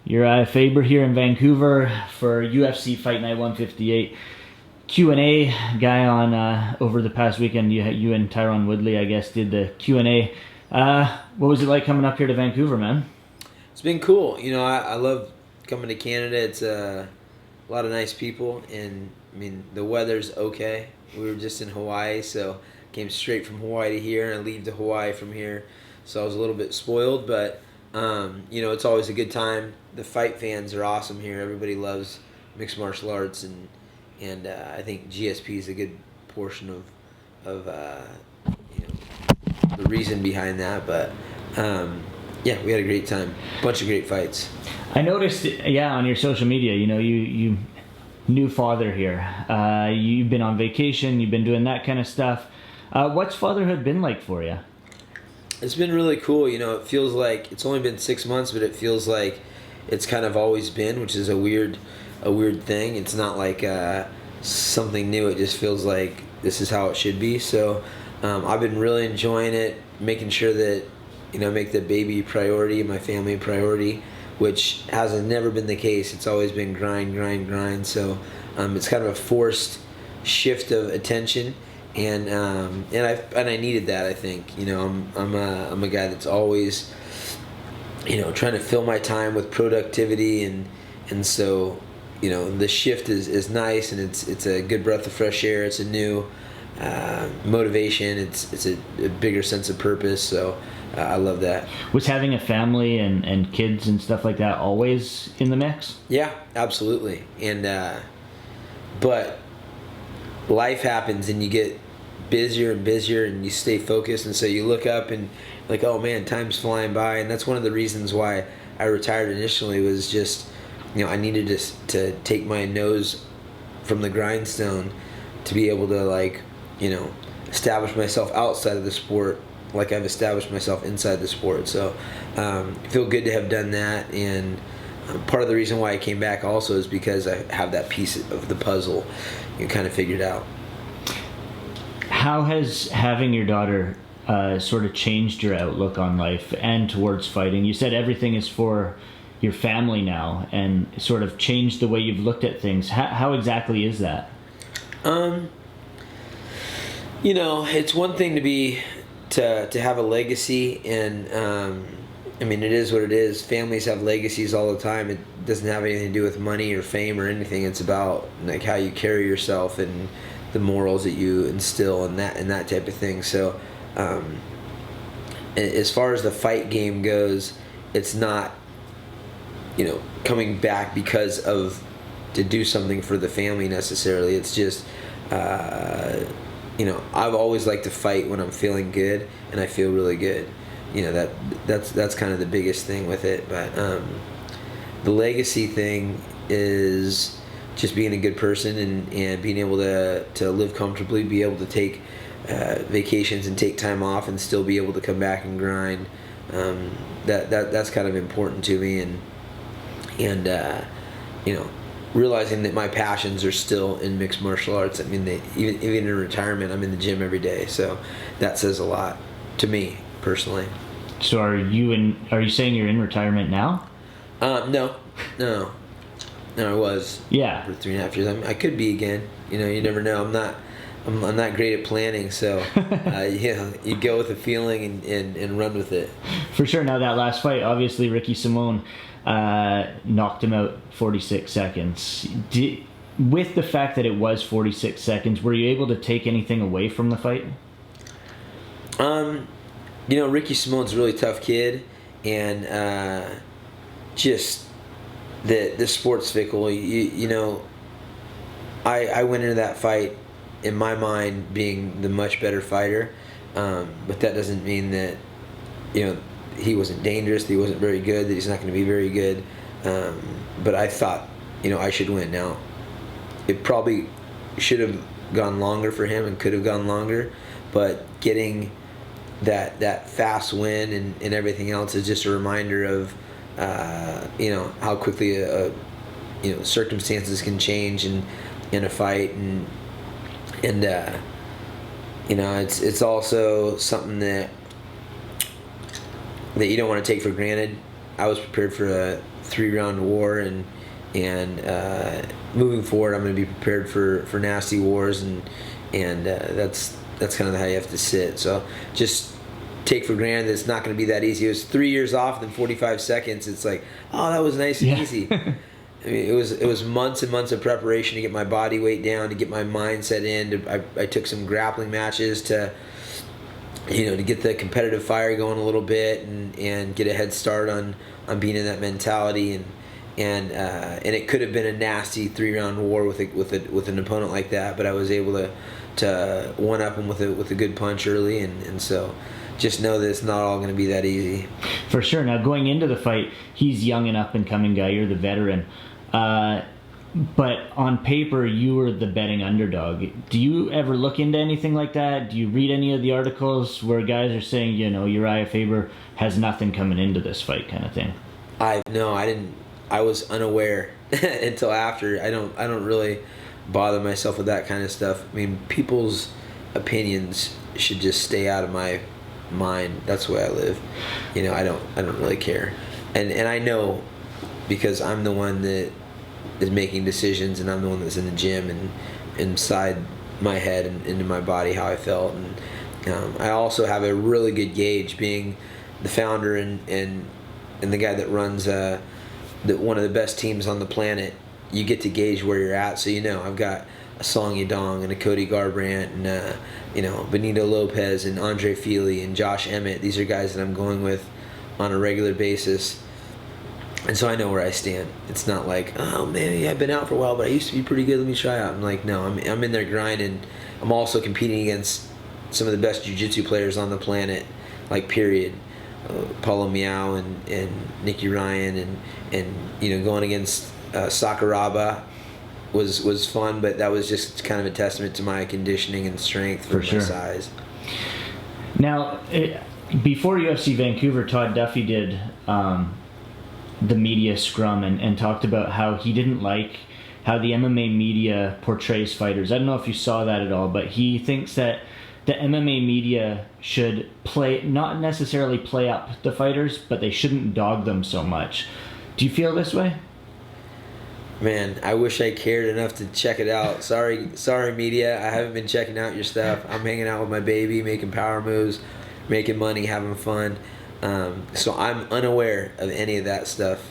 Urijah Faber here in Vancouver for UFC Fight Night 158. Q&A guy on over the past weekend. You and Tyron Woodley, I guess, did the Q&A. What was it like coming up here to Vancouver, man? It's been cool. You know, I love coming to Canada. It's a lot of nice people, and I mean the weather's okay. We were just in Hawaii, so came straight from Hawaii to here, and I leave to Hawaii from here, so I was a little bit spoiled. But you know, it's always a good time. The fight fans are awesome here. Everybody loves mixed martial arts, and I think GSP is a good portion of you know, the reason behind that. But yeah, we had a great time. Bunch of great fights. I noticed, yeah, on your social media, you know, you new father here. You've been on vacation. You've been doing that kind of stuff. What's fatherhood been like for you? It's been really cool. You know, it feels like it's only been 6 months, but it feels like it's kind of always been, which is a weird thing. It's not like something new. It just feels like this is how it should be. So I've been really enjoying it, making sure that, you know, make the baby priority, my family priority, which has never been the case. It's always been grind. So it's kind of a forced shift of attention. And I needed that. I think, you know, I'm a guy that's always, you know, trying to fill my time with productivity, and so, you know, the shift is nice, and it's a good breath of fresh air. It's a new motivation. It's a bigger sense of purpose. So I love that. Was having a family and kids and stuff like that always in the mix? Yeah, absolutely. And but life happens, and you get busier and busier, and you stay focused, and so you look up and like, oh man, time's flying by. And that's one of the reasons why I retired initially, was just, you know, I needed to take my nose from the grindstone to be able to, like, you know, establish myself outside of the sport like I've established myself inside the sport. So feel good to have done that. And part of the reason why I came back also is because I have that piece of the puzzle you kind of figured out. How has having your daughter sort of changed your outlook on life and towards fighting? You said everything is for your family now, and sort of changed the way you've looked at things. How exactly is that? You know, it's one thing to have a legacy, and I mean, it is what it is. Families have legacies all the time. It doesn't have anything to do with money or fame or anything. It's about, like, how you carry yourself and the morals that you instill, and that type of thing. So as far as the fight game goes, it's not, you know, coming back because of to do something for the family necessarily. It's just you know, I've always liked to fight when I'm feeling good, and I feel really good. You know, that's kind of the biggest thing with it. But the legacy thing is just being a good person, and being able to live comfortably, be able to take vacations and take time off, and still be able to come back and grind. That's kind of important to me, and you know, realizing that my passions are still in mixed martial arts. I mean, even in retirement, I'm in the gym every day, so that says a lot to me personally. So are you saying you're in retirement now? No, I was. Yeah. For 3.5 years. I mean, I could be again. You know, you never know. I'm not great at planning, so you know, you go with the feeling and run with it. For sure. Now, that last fight, obviously Ricky Simón knocked him out 46 seconds. With the fact that it was 46 seconds, were you able to take anything away from the fight? You know, Ricky Simón's a really tough kid, and just the sport's fickle. You know, I went into that fight in my mind being the much better fighter, but that doesn't mean that, you know, he wasn't dangerous, that he wasn't very good, that he's not going to be very good. But I thought, you know, I should win. Now, it probably should have gone longer for him and could have gone longer, but getting that fast win and everything else is just a reminder of you know, how quickly you know, circumstances can change in a fight, and you know, it's also something that you don't want to take for granted. I was prepared for 3-round war, and moving forward, I'm going to be prepared for nasty wars, and that's kind of how you have to sit. So just take for granted that it's not going to be that easy. It was 3 years off, then 45 seconds. It's like, oh, that was nice and easy. I mean, it was months and months of preparation to get my body weight down, to get my mindset in. I took some grappling matches to get the competitive fire going a little bit, and get a head start on being in that mentality, and it could have been a nasty 3-round war with an opponent like that, but I was able to one up him with a good punch early, and so just know that it's not all going to be that easy. For sure. Now, going into the fight, he's young and up and coming guy. You're the veteran. But on paper, you were the betting underdog. Do you ever look into anything like that? Do you read any of the articles where guys are saying, Urijah Faber has nothing coming into this fight, kind of thing? No, I didn't. I was unaware until after. I don't really bother myself with that kind of stuff. I mean, people's opinions should just stay out of my mind. That's the way I live. I don't really care, and I know, because I'm the one that is making decisions, and I'm the one that's in the gym and inside my head and into my body how I felt, and I also have a really good gauge, being the founder and the guy that runs one of the best teams on the planet. You get to gauge where you're at, so I've got a Song Yadong and a Cody Garbrandt and Benito Lopez and Andre Fili and Josh Emmett. These are guys that I'm going with on a regular basis, and so I know where I stand. It's not like, oh man, yeah, I've been out for a while, but I used to be pretty good, let me try out. I'm like, no, I'm in there grinding. I'm also competing against some of the best jiu-jitsu players on the planet, like period. Paulo Miao and Nicky Ryan and going against Sakuraba was fun, but that was just kind of a testament to my conditioning and strength for my size. Now, before UFC Vancouver, Todd Duffy did the media scrum and talked about how he didn't like how the MMA media portrays fighters. I don't know if you saw that at all, but he thinks that the MMA media should not necessarily play up the fighters, but they shouldn't dog them so much. Do you feel this way? Man, I wish I cared enough to check it out. Sorry media, I haven't been checking out your stuff. I'm hanging out with my baby, making power moves, making money, having fun. So I'm unaware of any of that stuff.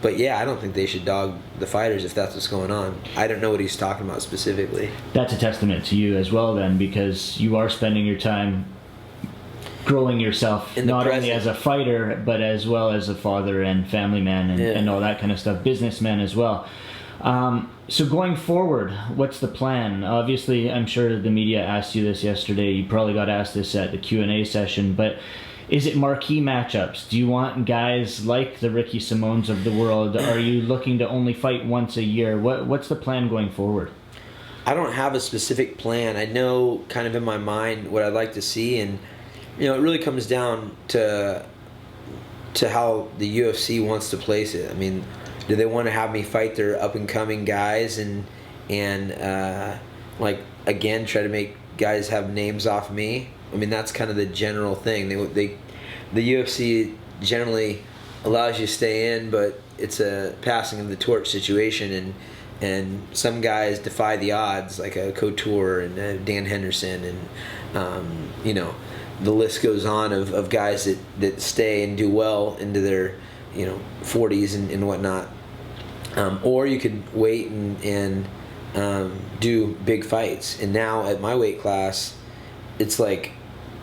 But yeah, I don't think they should dog the fighters if that's what's going on. I don't know what he's talking about specifically. That's a testament to you as well then, because you are spending your time growing yourself, not only as a fighter, but as well as a father and family man and all that kind of stuff, businessman as well. So going forward, what's the plan? Obviously, I'm sure the media asked you this yesterday. You probably got asked this at the Q&A session, but is it marquee matchups? Do you want guys like the Ricky Simones of the world? Are you looking to only fight once a year? What's the plan going forward? I don't have a specific plan. I know kind of in my mind what I'd like to see, and it really comes down to how the UFC wants to place it. I mean, do they want to have me fight their up and coming guys and like again try to make guys have names off me? I mean, that's kind of the general thing. The UFC generally allows you to stay in, but it's a passing of the torch situation, and some guys defy the odds, like a Couture and Dan Henderson, and the list goes on of guys that stay and do well into their 40s and whatnot. Or you could wait and do big fights. And now at my weight class, it's like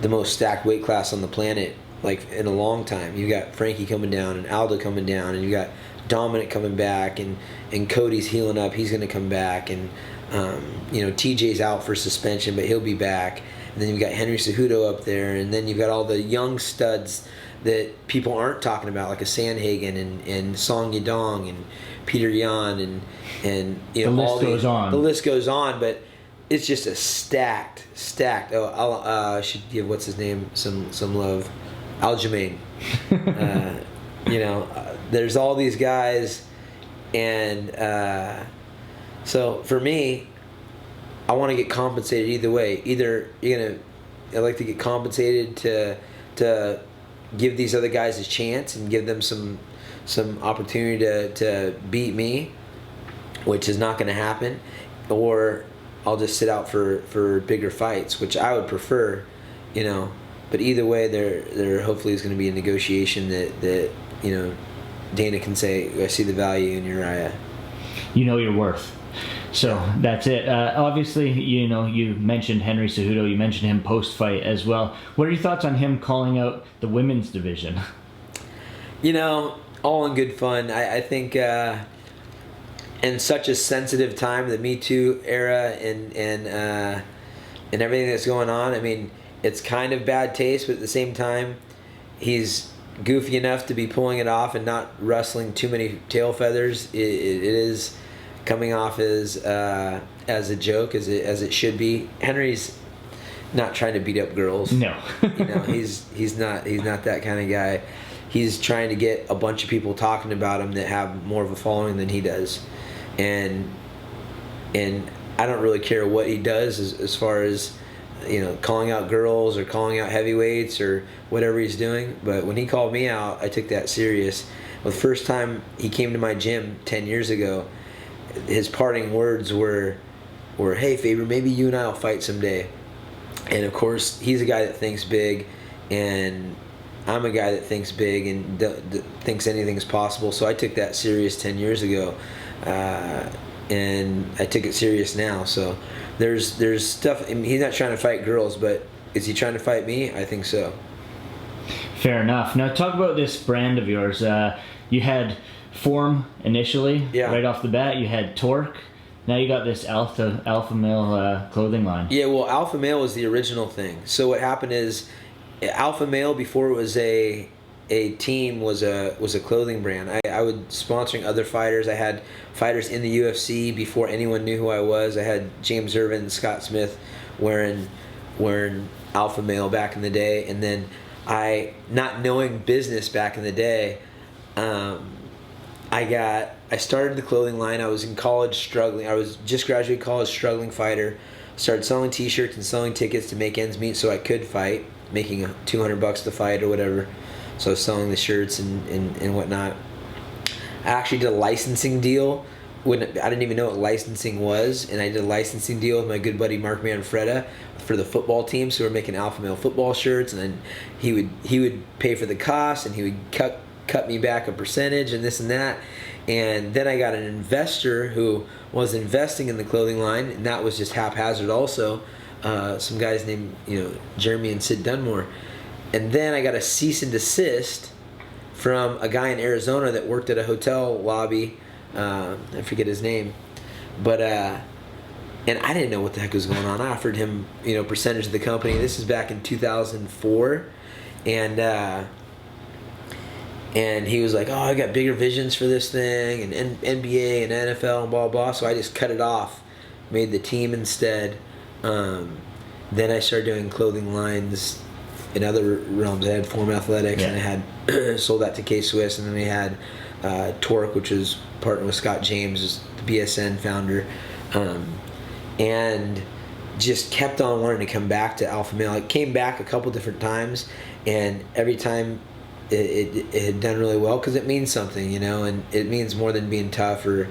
the most stacked weight class on the planet, like in a long time. You got Frankie coming down and Aldo coming down, and you got Dominic coming back, and Cody's healing up. He's going to come back, and TJ's out for suspension, but he'll be back. And then you've got Henry Cejudo up there, and then you've got all the young studs that people aren't talking about, like a Sandhagen and Song Yadong and Peter Yan and the list goes on. The list goes on, but it's just a stacked. Oh, I should give what's his name some love, Aljamain. There's all these guys, and so for me, I want to get compensated either way. Either I like to get compensated to give these other guys a chance and give them some some opportunity to beat me, which is not going to happen, or I'll just sit out for bigger fights, which I would prefer, you know. But either way, there hopefully is going to be a negotiation that you know, Dana can say, I see the value in Urijah. You know your worth. So that's it. Obviously, you know, you mentioned Henry Cejudo. You mentioned him post-fight as well. What are your thoughts on him calling out the women's division? You know, all in good fun. I think in such a sensitive time, the Me Too era and everything that's going on, I mean, it's kind of bad taste, but at the same time, he's goofy enough to be pulling it off and not rustling too many tail feathers. It is coming off as a joke, as it should be. Henry's not trying to beat up girls. No. You know, he's not that kind of guy. He's trying to get a bunch of people talking about him that have more of a following than he does, and I don't really care what he does as far as, you know, calling out girls or calling out heavyweights or whatever he's doing. But when he called me out, I took that serious. The first time he came to my gym 10 years ago, his parting words were, "Hey Faber, maybe you and I will fight someday." And of course, he's a guy that thinks big, and I'm a guy that thinks big and thinks anything's possible. So I took that serious 10 years ago, and I took it serious now. So there's stuff. I mean, he's not trying to fight girls, but is he trying to fight me? I think so. Fair enough. Now talk about this brand of yours. You had Form initially, right off the bat. You had Torque. Now you got this Alpha Male clothing line. Yeah, well, Alpha Male was the original thing. So what happened is, Alpha Male, before it was a team, was a clothing brand. I was sponsoring other fighters. I had fighters in the UFC before anyone knew who I was. I had James Irvin and Scott Smith wearing Alpha Male back in the day, and then I, not knowing business back in the day, I started the clothing line. I was in college struggling. I was just graduated college, struggling fighter. Started selling t-shirts and selling tickets to make ends meet so I could fight, making $200 to fight or whatever. So I was selling the shirts and whatnot. I actually did a licensing deal when I didn't even know what licensing was, and I did a licensing deal with my good buddy Mark Manfreda for the football team. So we were making Alpha Male football shirts, and then he would pay for the cost, and he would cut me back a percentage and this and that. And then I got an investor who was investing in the clothing line, and that was just haphazard also. Some guys named, you know, Jeremy and Sid Dunmore. And then I got a cease and desist from a guy in Arizona that worked at a hotel lobby. I forget his name, but and I didn't know what the heck was going on. I offered him, you know, percentage of the company. This is back in 2004, and he was like, "Oh, I got bigger visions for this thing, and NBA and NFL and blah blah." So I just cut it off, made the team instead. Then I started doing clothing lines in other realms. I had Form Athletics, and I had sold that to K-Swiss, and then we had Torque, which was partnered with Scott James, the BSN founder, and just kept on wanting to come back to Alpha Male. I came back a couple different times, and every time it had done really well, because it means something, you know, and it means more than being tough or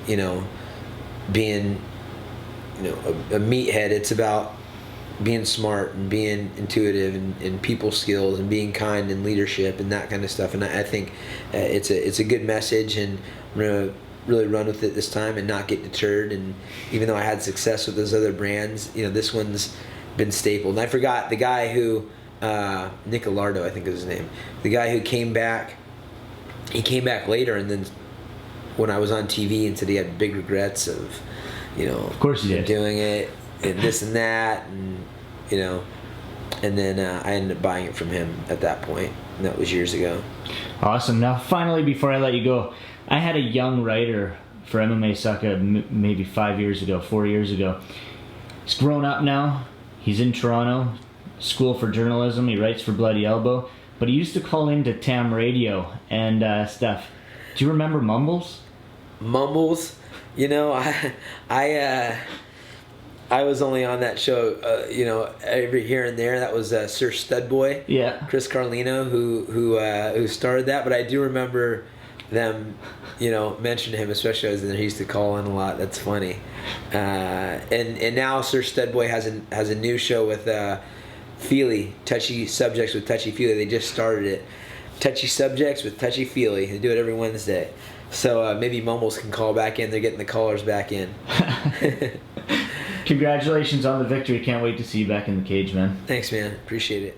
you know, being, you know, a meathead. It's about being smart and being intuitive and people skills and being kind and leadership and that kind of stuff. And I think it's a good message, and I'm gonna really run with it this time and not get deterred. And even though I had success with those other brands, you know, this one's been stapled. And I forgot the guy who Nick Alardo, I think is his name. The guy who came back, he came back later, and then when I was on TV and said he had big regrets of, you know, of course he did, doing it and this and that, and you know, and then I ended up buying it from him at that point, and that was years ago. Awesome. Now, finally, before I let you go, I had a young writer for MMASucka maybe 4 years ago. He's grown up now. He's in Toronto, school for journalism. He writes for Bloody Elbow, but he used to call into Tam Radio and stuff. Do you remember Mumbles? Mumbles? You know, I was only on that show, every here and there. That was Sir Studboy, Yeah. Chris Carlino, who started that. But I do remember them, mention him, especially as he used to call in a lot. That's funny. And now Sir Studboy has a new show with Feely, Touchy Subjects with Touchy Feely. They just started it. Touchy Subjects with Touchy Feely. They do it every Wednesday. So maybe Mumbles can call back in. They're getting the callers back in. Congratulations on the victory. Can't wait to see you back in the cage, man. Thanks, man. Appreciate it.